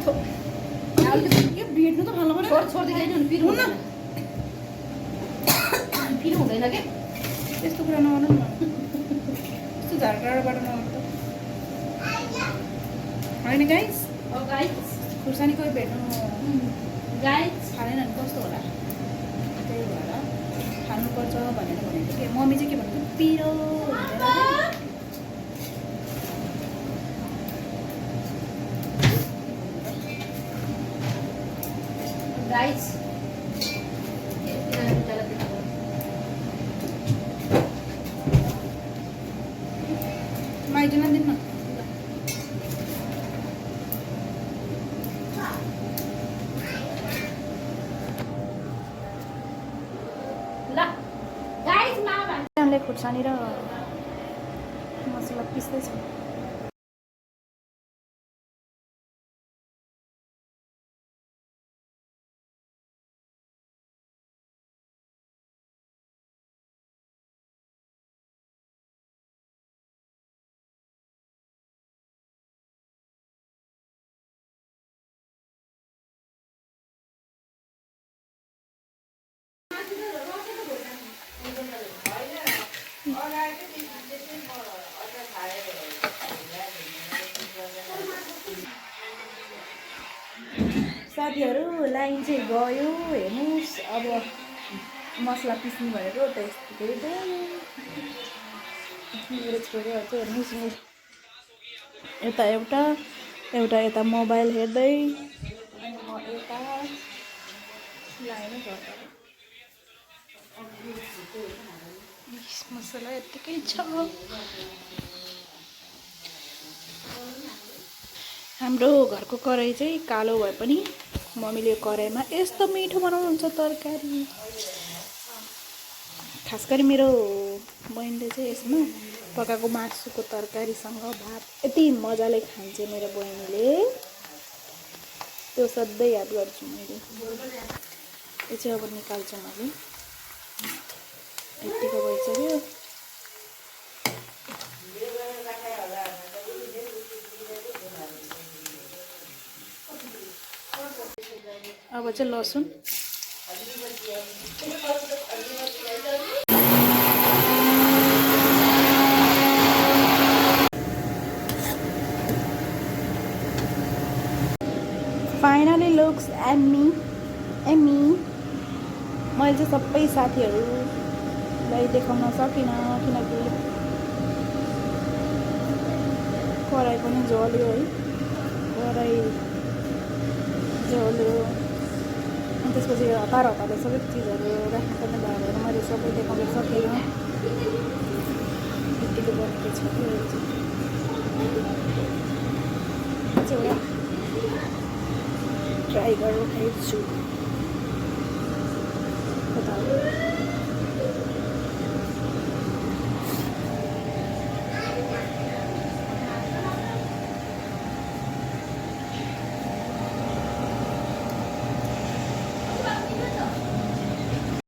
थो यो भिड्नु त भालो पर्छ छोड्दै जानु पिरो हुँदैन पिरो हुँदैन के त्यस्तो कुरा नगर्नु न यस्तो झारटाडबाट नगर्नु त होइन गाइस गाइस खुर्सानी कोही भेट्नु गाइस खाँदैन भने कस्तो होला त्यही भएर खानुपर्छ भनेर भनेको के मम्मी चाहिँ के भन्नु पिरो गाइस माइजन दिन न खुर्सानी र मसला पिस्दैछ साथीहरू लाइन चाहिँ गयो हेर्नुहोस् अब मसला पिस्नु भएको त्यस्तै मेरो छोरीहरू चाहिँ हेर्नुहोस् यता एउटा यता मोबाइल हेर्दै अनि म यता लाइनै गर्दा मसला यत्तिकै छ हाम्रो घरको कराई चाहिँ कालो भए पनि मम्मीले कराईमा यस्तो मिठो बनाउनुहुन्छ तरकारी खास गरी मेरो बहिनीले चाहिँ यसमा पकाएको मासुको तरकारीसँग भात यति मजाले खान्छ मेरो बहिनीले त्यो सधैँ याद गर्छु मैले यो चाहिँ अब निकाल्छु मैले यतिको भइसक्यो अब चाहिँ लसुन फाइनली लुक्स एम्मी मैले चाहिँ सबै साथीहरूलाई देखाउन सकिनँ किनकि कराई पनि जल्यो है कराई जल्यो अनि त्यसपछि हतारले सबै चिजहरू राख्नुपर्ने भएर मैले सबै देखाउन सकिनँ यतिको बनेको छ त्यो चाहिँ ट्राई गरेर हेर्छु